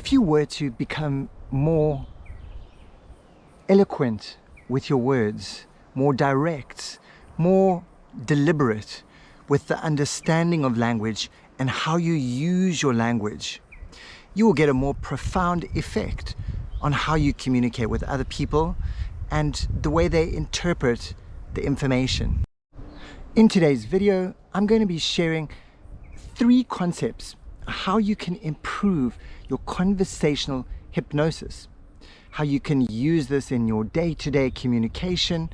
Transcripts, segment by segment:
If you were to become more eloquent with your words, more direct, more deliberate with the understanding of language and how you use your language, you will get a more profound effect on how you communicate with other people and the way they interpret the information. In today's video, I'm going to be sharing 3 concepts how you can improve your conversational hypnosis, how you can use this in your day-to-day communication,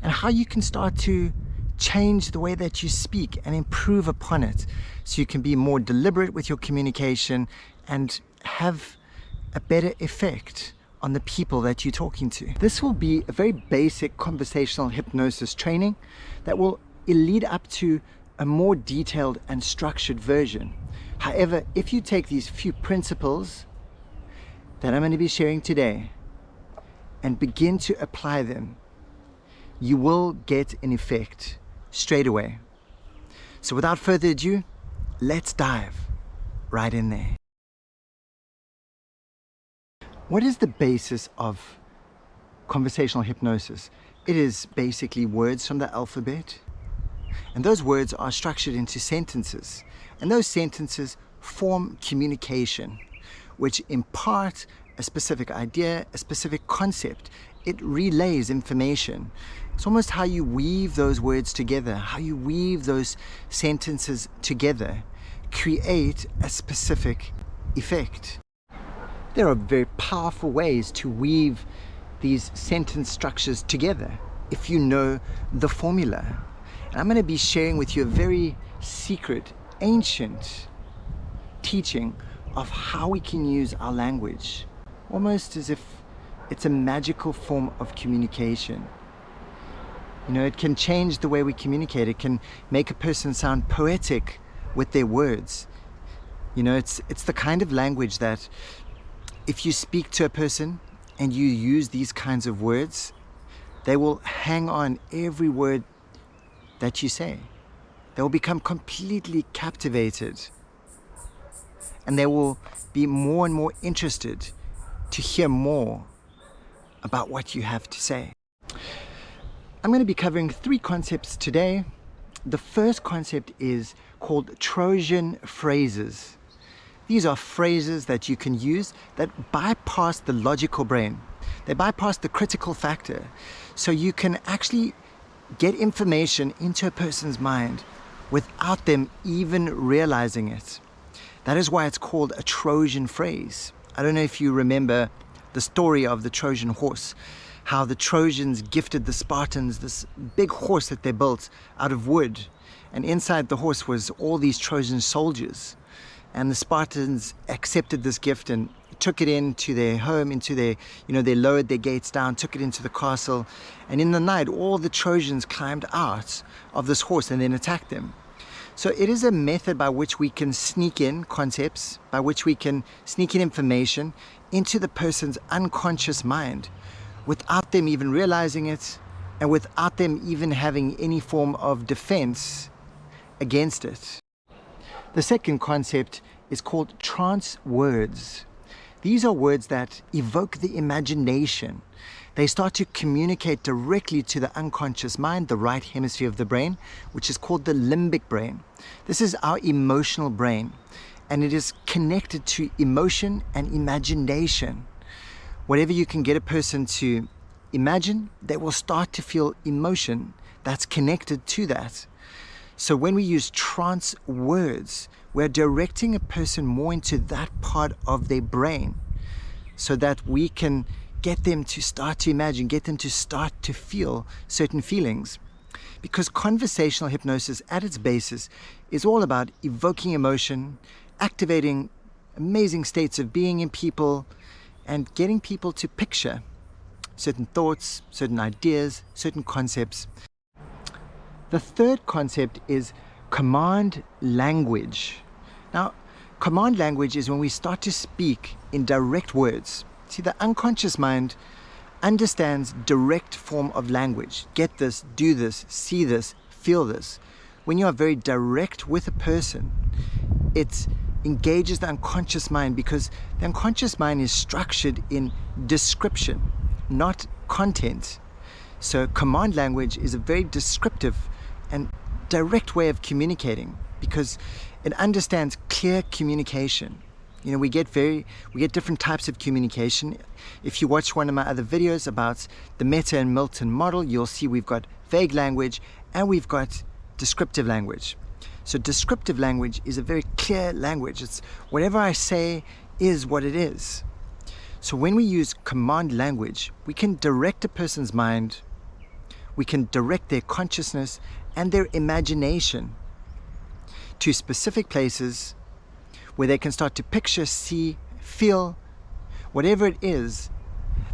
and how you can start to change the way that you speak and improve upon it so you can be more deliberate with your communication and have a better effect on the people that you're talking to. This will be a very basic conversational hypnosis training that will lead up to a more detailed and structured version. However, if you take these few principles that I'm going to be sharing today and begin to apply them, you will get an effect straight away. So without further ado, let's dive right in there. What is the basis of conversational hypnosis? It is basically words from the alphabet, and those words are structured into sentences, and those sentences form communication, which impart a specific idea, a specific concept. It relays information. It's almost how you weave those words together, how you weave those sentences together, create a specific effect. There are very powerful ways to weave these sentence structures together if you know the formula. And I'm going to be sharing with you a very secret, ancient teaching of how we can use our language, almost as if it's a magical form of communication. You know, it can change the way we communicate. It can make a person sound poetic with their words. You know, it's the kind of language that if you speak to a person and you use these kinds of words, they will hang on every word that you say. They will become completely captivated, and they will be more and more interested to hear more about what you have to say. I'm going to be covering 3 concepts today. The first concept is called Trojan Phrases. These are phrases that you can use that bypass the logical brain. They bypass the critical factor. So you can actually get information into a person's mind without them even realizing it. That is why it's called a Trojan phrase. I don't know if you remember the story of the Trojan horse, how the Trojans gifted the Spartans this big horse that they built out of wood, and inside the horse was all these Trojan soldiers. And the Spartans accepted this gift and took it into their home, into their, they lowered their gates down, took it into the castle. And in the night, all the Trojans climbed out of this horse and then attacked them. So it is a method by which we can sneak in concepts, by which we can sneak in information into the person's unconscious mind without them even realizing it and without them even having any form of defense against it. The second concept is called trance words. These are words that evoke the imagination. They start to communicate directly to the unconscious mind, the right hemisphere of the brain, which is called the limbic brain. This is our emotional brain, and it is connected to emotion and imagination. Whatever you can get a person to imagine, they will start to feel emotion that's connected to that. So when we use trance words, we're directing a person more into that part of their brain so that we can get them to start to imagine, get them to start to feel certain feelings. Because conversational hypnosis at its basis is all about evoking emotion, activating amazing states of being in people, and getting people to picture certain thoughts, certain ideas, certain concepts. The third concept is command language. Now, command language is when we start to speak in direct words. See, the unconscious mind understands direct form of language. Get this, do this, see this, feel this. When you are very direct with a person, it engages the unconscious mind, because the unconscious mind is structured in description, not content. So command language is a very descriptive and direct way of communicating, because it understands clear communication. You know, we get different types of communication. If you watch one of my other videos about the Meta and Milton model, you'll see we've got vague language and we've got descriptive language. So descriptive language is a very clear language. It's whatever I say is what it is. So when we use command language, we can direct a person's mind, we can direct their consciousness and their imagination to specific places where they can start to picture, see, feel, whatever it is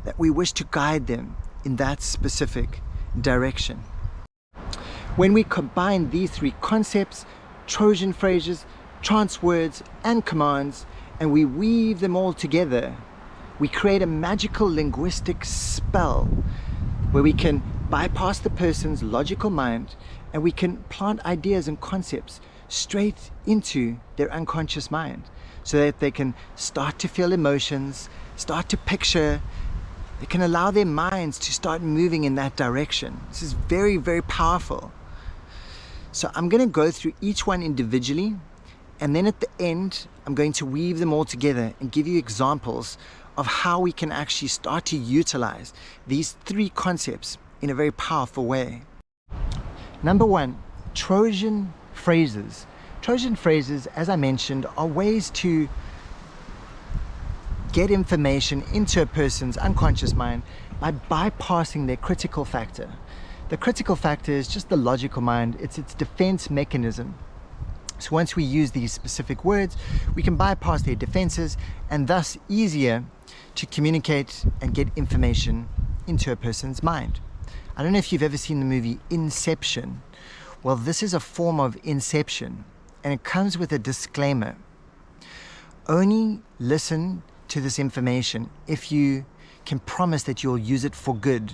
that we wish to guide them in that specific direction. When we combine these three concepts, Trojan phrases, trance words, and commands, and we weave them all together, we create a magical linguistic spell where we can bypass the person's logical mind and we can plant ideas and concepts straight into their unconscious mind so that they can start to feel emotions, start to picture. They can allow their minds to start moving in that direction. This is very, very powerful. So I'm going to go through each one individually, and then at the end I'm going to weave them all together and give you examples of how we can actually start to utilize these three concepts in a very powerful way. Number one, Trojan phrases. Trojan phrases, as I mentioned, are ways to get information into a person's unconscious mind by bypassing their critical factor. The critical factor is just the logical mind. It's its defense mechanism. So once we use these specific words, we can bypass their defenses and thus easier to communicate and get information into a person's mind. I don't know if you've ever seen the movie Inception. Well, this is a form of inception, and it comes with a disclaimer. Only listen to this information if you can promise that you'll use it for good,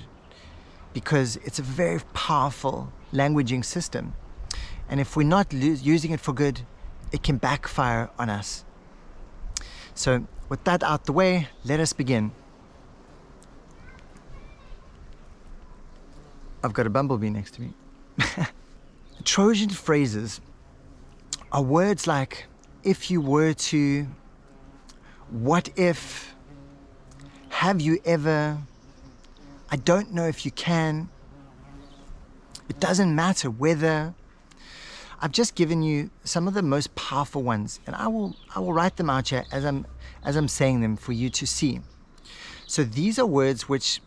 because it's a very powerful languaging system. And if we're not using it for good, it can backfire on us. So with that out the way, let us begin. I've got a bumblebee next to me. Trojan phrases are words like, if you were to, what if, have you ever, I don't know if you can, it doesn't matter whether. I've just given you some of the most powerful ones, and I will write them out here as I'm saying them for you to see. So these are words which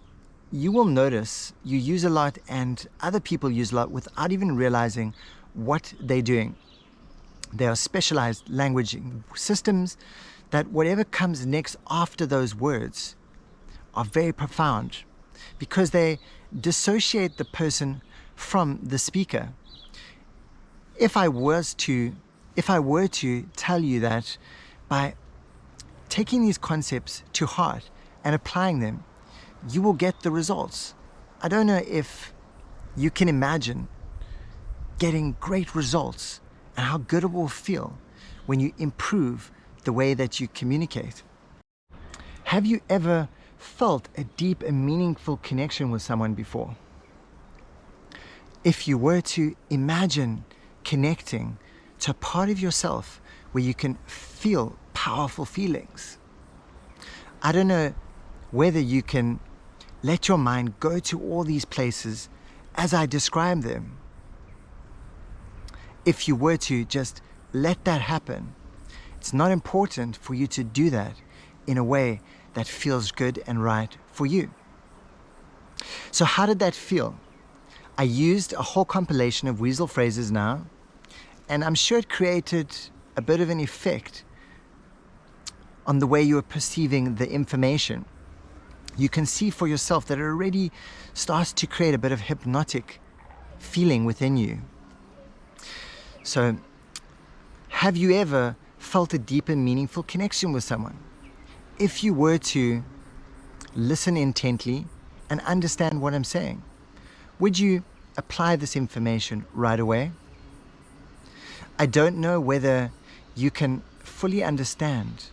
you will notice you use a lot and other people use a lot without even realizing what they're doing. They are specialized languaging systems that whatever comes next after those words are very profound, because they dissociate the person from the speaker. If I were to tell you that by taking these concepts to heart and applying them, you will get the results. I don't know if you can imagine getting great results and how good it will feel when you improve the way that you communicate. Have you ever felt a deep and meaningful connection with someone before? If you were to imagine connecting to a part of yourself where you can feel powerful feelings, I don't know whether you can let your mind go to all these places as I describe them. If you were to just let that happen, it's not important for you to do that in a way that feels good and right for you. So how did that feel? I used a whole compilation of weasel phrases now, and I'm sure it created a bit of an effect on the way you are perceiving the information. You can see for yourself that it already starts to create a bit of hypnotic feeling within you. So, have you ever felt a deep and meaningful connection with someone? If you were to listen intently and understand what I'm saying, would you apply this information right away? I don't know whether you can fully understand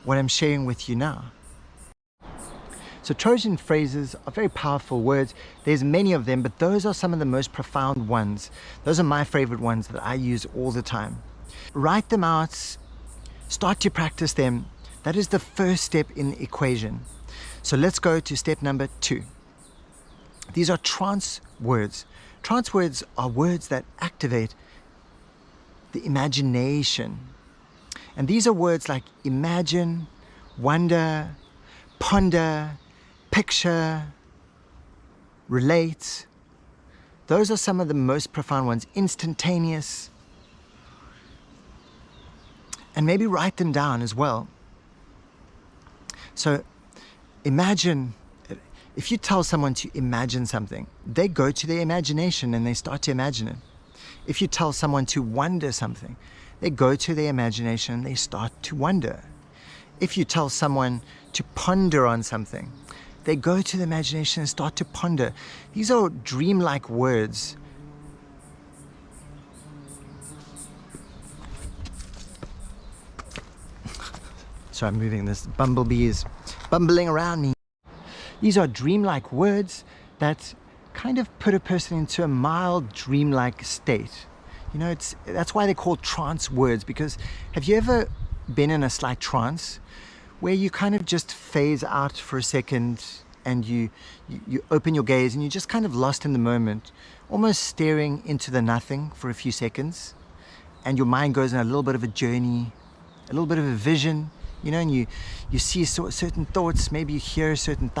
what I'm sharing with you now. So Trojan phrases are very powerful words. There's many of them, but those are some of the most profound ones. Those are my favorite ones that I use all the time. Write them out, start to practice them. That is the first step in the equation. So let's go to step number 2. These are trance words. Trance words are words that activate the imagination. And these are words like imagine, wonder, ponder, picture, relate. Those are some of the most profound ones. Instantaneous. And maybe write them down as well. So imagine, if you tell someone to imagine something, they go to their imagination and they start to imagine it. If you tell someone to wonder something, they go to their imagination and they start to wonder. If you tell someone to ponder on something, they go to the imagination and start to ponder. These are dreamlike words. So I'm moving, this bumblebee is bumbling around me. These are dreamlike words that kind of put a person into a mild dreamlike state. You know, that's why they're called trance words, because have you ever been in a slight trance where you kind of just phase out for a second and you open your gaze and you're just kind of lost in the moment, almost staring into the nothing for a few seconds, and your mind goes on a little bit of a journey, a little bit of a vision, you know, and you see certain thoughts, maybe you hear certain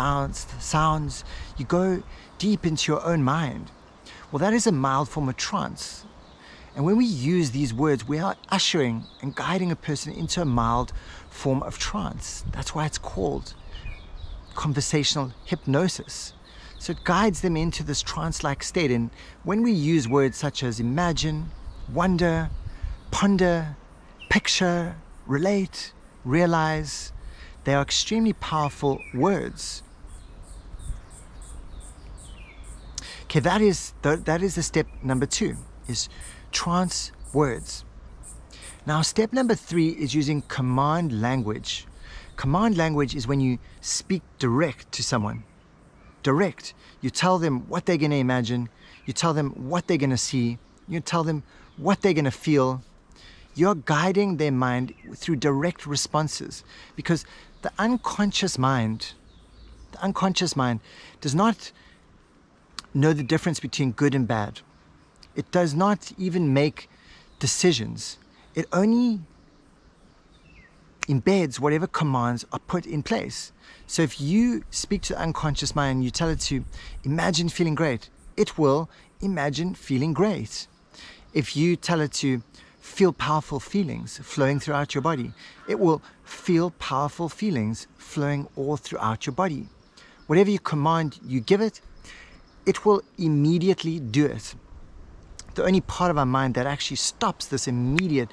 sounds, you go deep into your own mind. Well, that is a mild form of trance. And when we use these words, we are ushering and guiding a person into a mild form of trance. That's why it's called conversational hypnosis. So it guides them into this trance-like state. And when we use words such as imagine, wonder, ponder, picture, relate, realize, they are extremely powerful words. Okay, that is the step number 2, is trance words. Now step number 3 is using command language. Command language is when you speak direct to someone. Direct. You tell them what they're going to imagine. You tell them what they're going to see. You tell them what they're going to feel. You're guiding their mind through direct responses, because the unconscious mind does not know the difference between good and bad. It does not even make decisions. It only embeds whatever commands are put in place. So if you speak to the unconscious mind, you tell it to imagine feeling great, it will imagine feeling great. If you tell it to feel powerful feelings flowing throughout your body, it will feel powerful feelings flowing all throughout your body. Whatever you command you give it, it will immediately do it. The only part of our mind that actually stops this immediate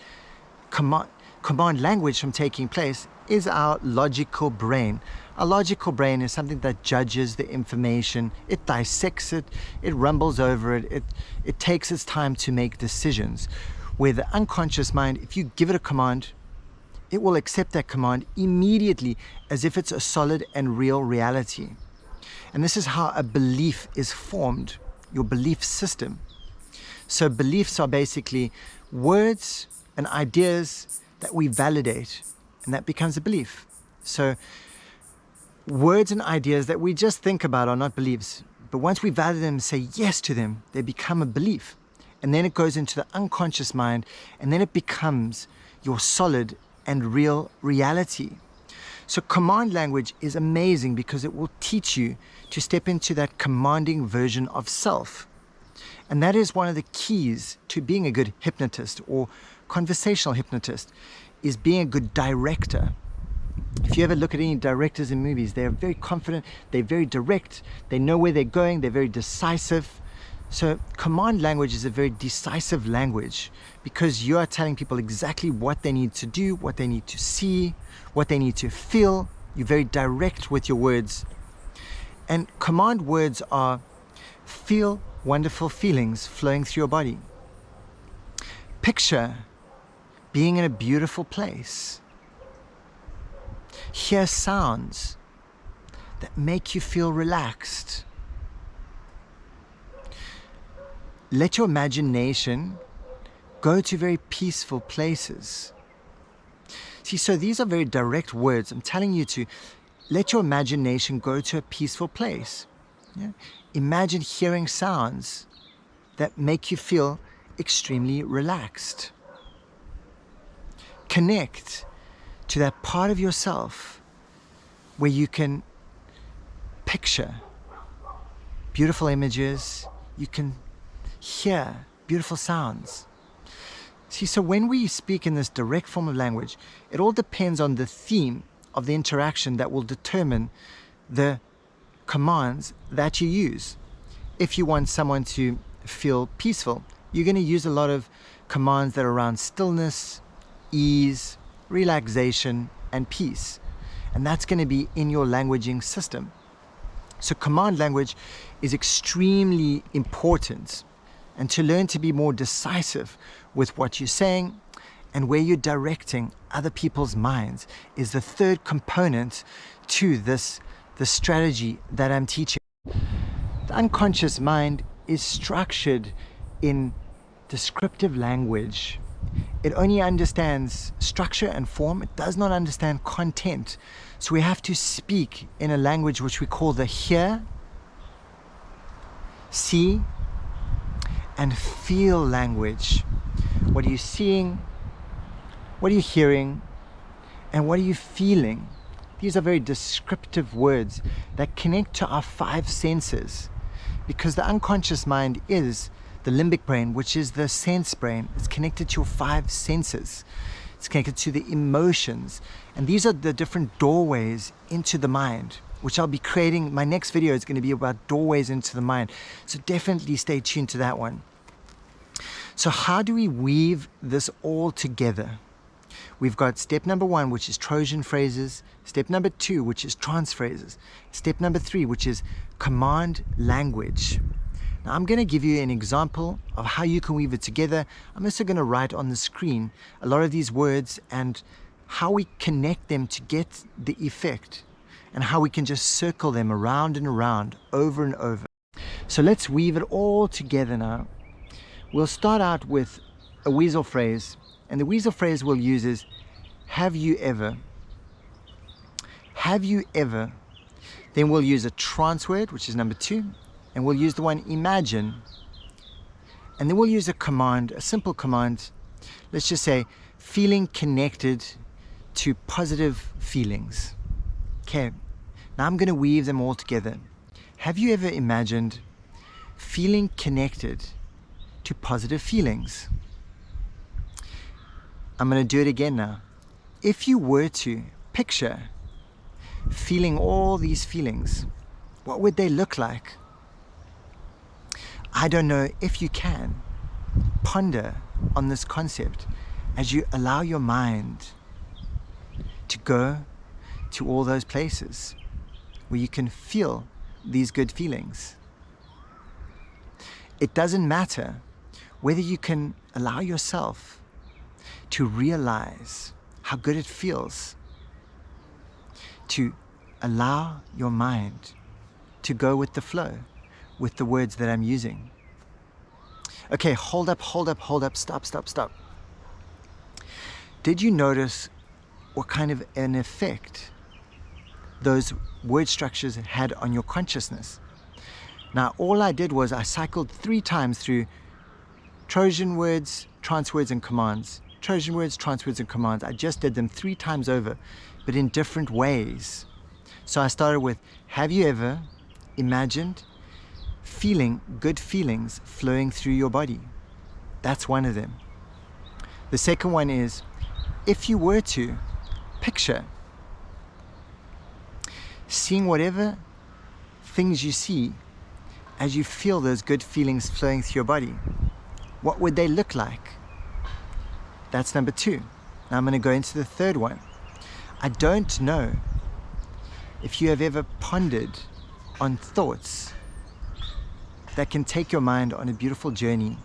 command language from taking place is our logical brain. Our logical brain is something that judges the information, it dissects it, it rumbles over it, it takes its time to make decisions. Where the unconscious mind, if you give it a command, it will accept that command immediately as if it's a solid and real reality. And this is how a belief is formed, your belief system. So beliefs are basically words and ideas that we validate, and that becomes a belief. So words and ideas that we just think about are not beliefs, but once we validate them and say yes to them, they become a belief. And then it goes into the unconscious mind, and then it becomes your solid and real reality. So command language is amazing because it will teach you to step into that commanding version of self. And that is one of the keys to being a good hypnotist or conversational hypnotist, is being a good director. If you ever look at any directors in movies, they're very confident, they're very direct, they know where they're going, they're very decisive. So command language is a very decisive language because you are telling people exactly what they need to do, what they need to see, what they need to feel. You're very direct with your words. And command words are feel wonderful feelings flowing through your body. Picture being in a beautiful place. Hear sounds that make you feel relaxed. Let your imagination go to very peaceful places. See, so these are very direct words. I'm telling you to let your imagination go to a peaceful place. Yeah? Imagine hearing sounds that make you feel extremely relaxed. Connect to that part of yourself where you can picture beautiful images, you can hear beautiful sounds. See, so when we speak in this direct form of language, it all depends on the theme of the interaction that will determine the commands that you use. If you want someone to feel peaceful, you're going to use a lot of commands that are around stillness, ease, relaxation, and peace. And that's going to be in your languaging system. So command language is extremely important. And to learn to be more decisive with what you're saying and where you're directing other people's minds is the third component to the strategy that I'm teaching. The unconscious mind is structured in descriptive language. It only understands structure and form. It does not understand content. So we have to speak in a language which we call the hear, see, and feel language. What are you seeing? What are you hearing? And what are you feeling? These are very descriptive words that connect to our five senses, because the unconscious mind is the limbic brain, which is the sense brain. It's connected to your five senses. It's connected to the emotions. And these are the different doorways into the mind, which I'll be creating. My next video is going to be about doorways into the mind. So definitely stay tuned to that one. So how do we weave this all together? We've got step number 1, which is Trojan phrases. Step number 2, which is trance phrases. Step number 3, which is command language. Now I'm going to give you an example of how you can weave it together. I'm also going to write on the screen a lot of these words and how we connect them to get the effect, and how we can just circle them around and around over and over. So let's weave it all together now. We'll start out with a weasel phrase, and the weasel phrase we'll use is have you ever. Have you ever. Then we'll use a trance word, which is number 2, and we'll use the one imagine. And then we'll use a command, a simple command. Let's just say feeling connected to positive feelings. Okay, now I'm going to weave them all together. Have you ever imagined feeling connected to positive feelings? I'm going to do it again now. If you were to picture feeling all these feelings, what would they look like? I don't know if you can ponder on this concept as you allow your mind to go to all those places where you can feel these good feelings. It doesn't matter whether you can allow yourself to realize how good it feels, to allow your mind to go with the flow, with the words that I'm using. Okay, hold up, stop. Did you notice what kind of an effect those word structures had on your consciousness? Now, all I did was I cycled 3 times through Trojan words, trance words, and commands. Trojan words, trance words, and commands. I just did them 3 times over, but in different ways. So I started with, have you ever imagined feeling good feelings flowing through your body? That's one of them. The second one is, if you were to picture seeing whatever things you see as you feel those good feelings flowing through your body, what would they look like? That's number 2. Now I'm going to go into the third one. I don't know if you have ever pondered on thoughts that can take your mind on a beautiful journey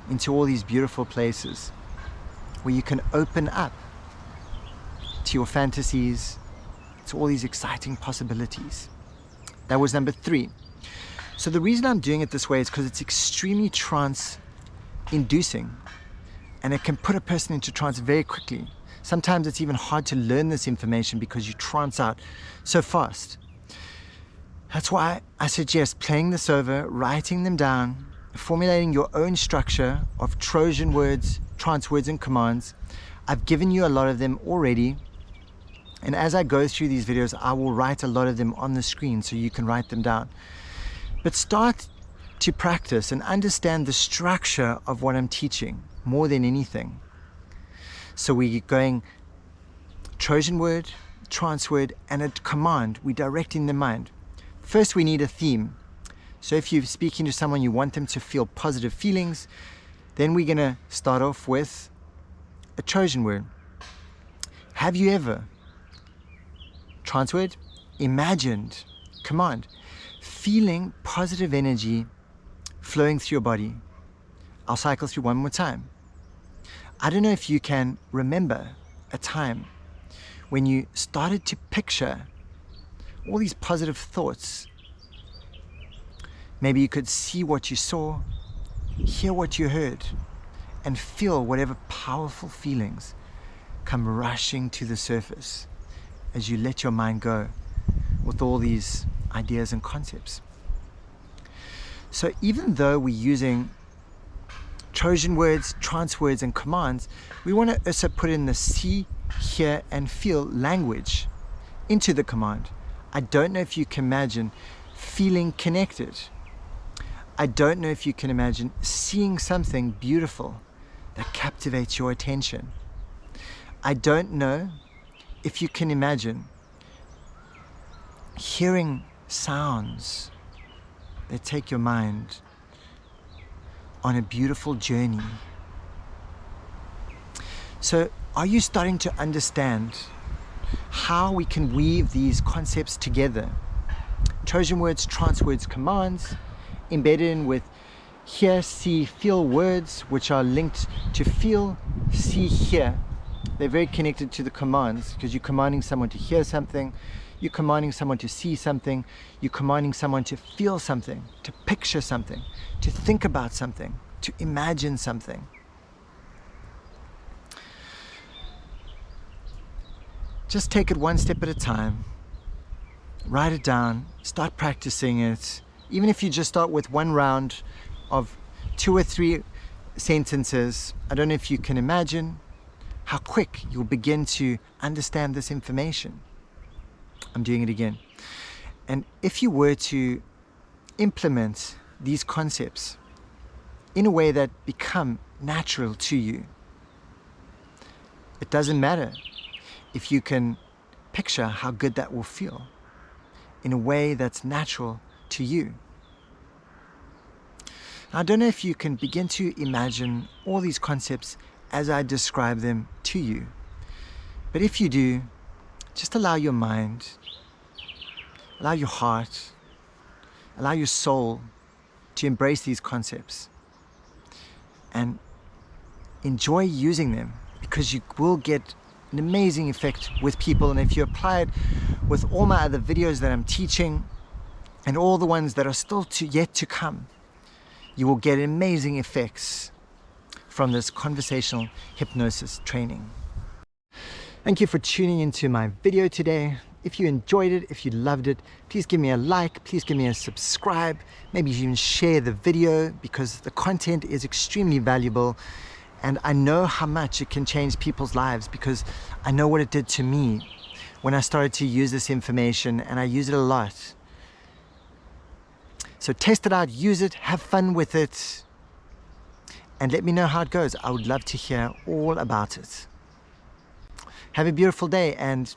into all these beautiful places. where you can open up to your fantasies, to all these exciting possibilities. That was number 3. So the reason I'm doing it this way is because it's extremely trance-inducing, and it can put a person into trance very quickly. Sometimes it's even hard to learn this information because you trance out so fast. That's why I suggest playing this over, writing them down, formulating your own structure of Trojan words, trance words and commands. I've given you a lot of them already, and as I go through these videos, I will write a lot of them on the screen so you can write them down. But start to practice and understand the structure of what I'm teaching more than anything. So we're going Trojan word, trance word, and a command. We're directing the mind. First, we need a theme. So if you're speaking to someone, you want them to feel positive feelings, then we're going to start off with a Trojan word. Have you ever, trance word, imagined, command, feeling positive energy flowing through your body? I'll cycle through one more time. I don't know if you can remember a time when you started to picture all these positive thoughts. Maybe you could see what you saw, hear what you heard, and feel whatever powerful feelings come rushing to the surface as you let your mind go with all these ideas and concepts. So even though we're using Trojan words, trance words, and commands, we want to also put in the see, hear, and feel language into the command. I don't know if you can imagine feeling connected. I don't know if you can imagine seeing something beautiful that captivates your attention. I don't know if you can imagine hearing sounds that take your mind on a beautiful journey. So are you starting to understand how we can weave these concepts together? Trojan words, trance words, commands, embedded in with hear, see, feel words, which are linked to feel, see, hear. They're very connected to the commands because you're commanding someone to hear something, you're commanding someone to see something, you're commanding someone to feel something, to picture something, to think about something, to imagine something. Just take it one step at a time. Write it down, start practicing it. Even if you just start with one round of 2 or 3 sentences, I don't know if you can imagine how quick you'll begin to understand this information. I'm doing it again. And if you were to implement these concepts in a way that become natural to you, it doesn't matter if you can picture how good that will feel in a way that's natural to you. Now, I don't know if you can begin to imagine all these concepts as I describe them to you, but if you do, just allow your mind, allow your heart, allow your soul to embrace these concepts and enjoy using them, because you will get an amazing effect with people. And if you apply it with all my other videos that I'm teaching and all the ones that are still yet to come, you will get amazing effects from this conversational hypnosis training. Thank you for tuning into my video today. If you enjoyed it, if you loved it, please give me a like, please give me a subscribe, maybe even share the video, because the content is extremely valuable. And I know how much it can change people's lives, because I know what it did to me when I started to use this information, and I use it a lot. So test it out, use it, have fun with it, and let me know how it goes. I would love to hear all about it. Have a beautiful day, and